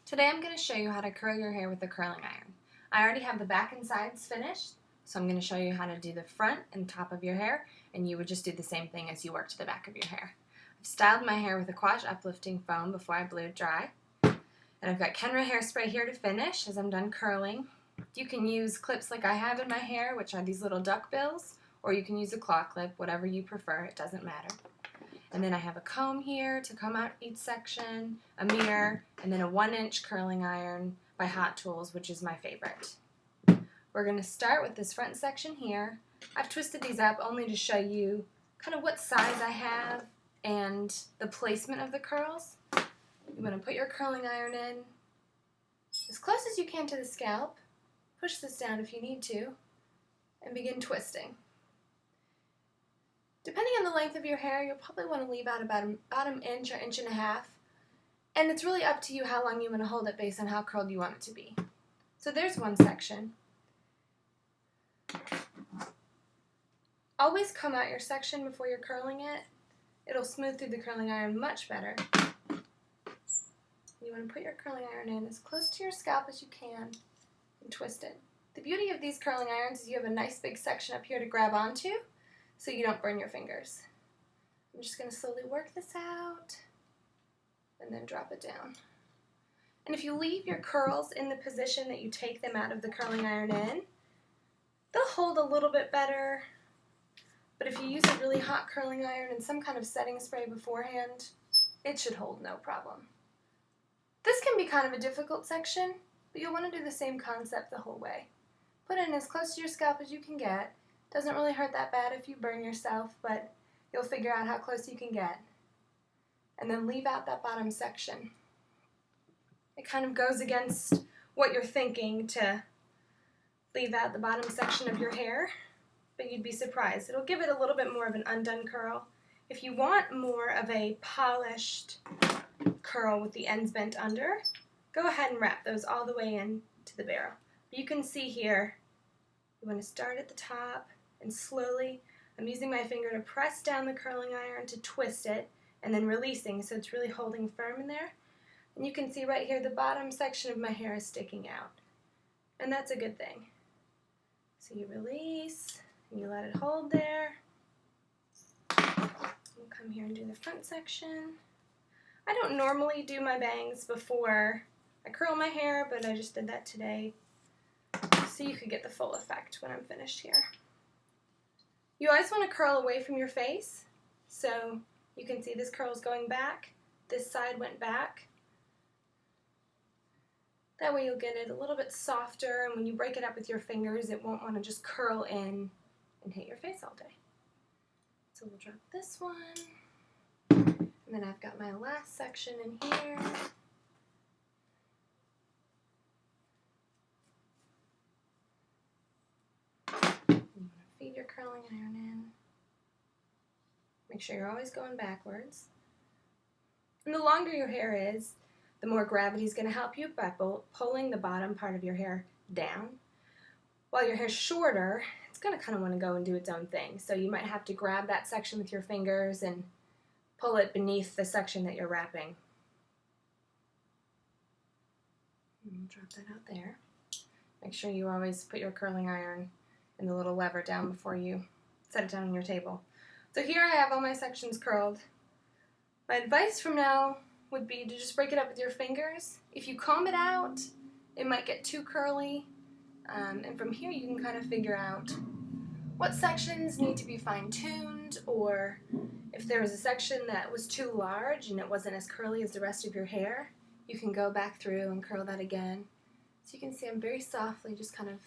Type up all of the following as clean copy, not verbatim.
Today I'm going to show you how to curl your hair with a curling iron. I already have the back and sides finished, so I'm going to show you how to do the front and top of your hair, and you would just do the same thing as you work to the back of your hair. I've styled my hair with Aquage Uplifting foam before I blew it dry, and I've got Kenra hairspray here to finish as I'm done curling. You can use clips like I have in my hair, which are these little Duckbills, or you can use a claw clip, whatever you prefer, it doesn't matter. And then I have a comb here to comb out each section, a mirror, and then a 1-inch curling iron by Hot Tools, which is my favorite. We're going to start with this front section here. I've twisted these up only to show you kind of what size I have and the placement of the curls. You want to put your curling iron in as close as you can to the scalp. Push this down if you need to, and begin twisting. Depending on the length of your hair, you'll probably want to leave out about an inch or inch and a half. And it's really up to you how long you want to hold it based on how curled you want it to be. So there's one section. Always comb out your section before you're curling it. It'll smooth through the curling iron much better. You want to put your curling iron in as close to your scalp as you can and twist it. The beauty of these curling irons is you have a nice big section up here to grab onto, so you don't burn your fingers. I'm just going to slowly work this out and then drop it down. And if you leave your curls in the position that you take them out of the curling iron in, they'll hold a little bit better. But if you use a really hot curling iron and some kind of setting spray beforehand, it should hold no problem. This can be kind of a difficult section, but you'll want to do the same concept the whole way. Put it in as close to your scalp as you can get. Doesn't really hurt that bad if you burn yourself, but you'll figure out how close you can get. And then leave out that bottom section. It kind of goes against what you're thinking to leave out the bottom section of your hair, but you'd be surprised. It'll give it a little bit more of an undone curl. If you want more of a polished curl with the ends bent under, go ahead and wrap those all the way in to the barrel. You can see here, you want to start at the top, and slowly, I'm using my finger to press down the curling iron to twist it, and then releasing, so it's really holding firm in there. And you can see right here, the bottom section of my hair is sticking out. And that's a good thing. So you release, and you let it hold there. We'll come here and do the front section. I don't normally do my bangs before I curl my hair, but I just did that today, so you could get the full effect when I'm finished here. You always want to curl away from your face, so you can see this curl is going back, this side went back. That way you'll get it a little bit softer, and when you break it up with your fingers, it won't want to just curl in and hit your face all day. So we'll drop this one, and then I've got my last section in here. Feed your curling iron in. Make sure you're always going backwards. And the longer your hair is, the more gravity is going to help you by pulling the bottom part of your hair down. While your hair's shorter, it's going to kind of want to go and do its own thing. So you might have to grab that section with your fingers and pull it beneath the section that you're wrapping. And drop that out there. Make sure you always put your curling iron and the little lever down before you set it down on your table. So here I have all my sections curled. My advice from now would be to just break it up with your fingers. If you comb it out, it might get too curly, and from here you can kind of figure out what sections need to be fine-tuned, or if there was a section that was too large and it wasn't as curly as the rest of your hair, you can go back through and curl that again. So you can see I'm very softly just kind of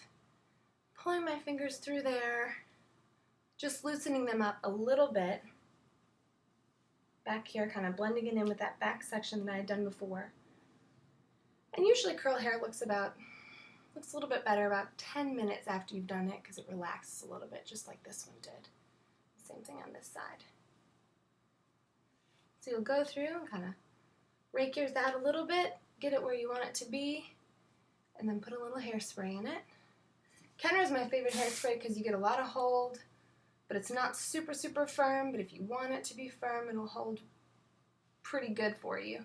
pulling my fingers through there, just loosening them up a little bit. Back here, kind of blending it in with that back section that I had done before. And usually curl hair looks a little bit better about 10 minutes after you've done it, because it relaxes a little bit, just like this one did. Same thing on this side. So you'll go through and kind of rake yours out a little bit, get it where you want it to be, and then put a little hairspray in it. Kenra is my favorite hairspray because you get a lot of hold, but it's not super, super firm, but if you want it to be firm, it'll hold pretty good for you.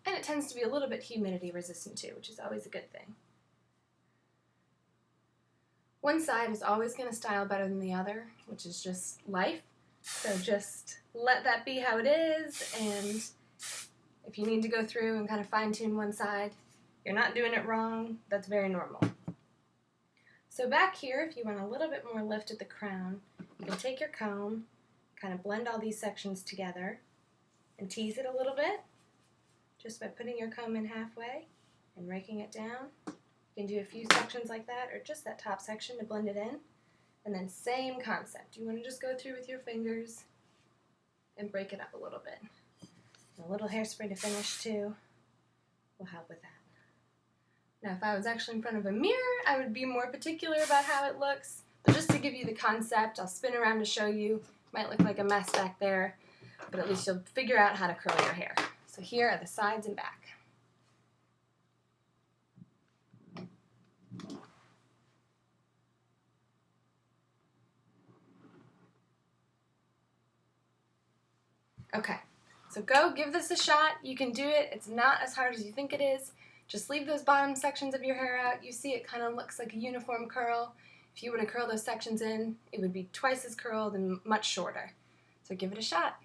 And it tends to be a little bit humidity resistant too, which is always a good thing. One side is always going to style better than the other, which is just life. So just let that be how it is, and if you need to go through and kind of fine-tune one side, you're not doing it wrong. That's very normal. So back here, if you want a little bit more lift at the crown, you can take your comb, kind of blend all these sections together, and tease it a little bit, just by putting your comb in halfway and raking it down. You can do a few sections like that, or just that top section to blend it in. And then same concept. You want to just go through with your fingers and break it up a little bit. And a little hairspray to finish too will help with that. Now if I was actually in front of a mirror, I would be more particular about how it looks. But just to give you the concept, I'll spin around to show you. Might look like a mess back there, but at least you'll figure out how to curl your hair. So here are the sides and back. Okay, so go give this a shot. You can do it. It's not as hard as you think it is. Just leave those bottom sections of your hair out. You see it kind of looks like a uniform curl. If you were to curl those sections in, it would be twice as curled and much shorter. So give it a shot.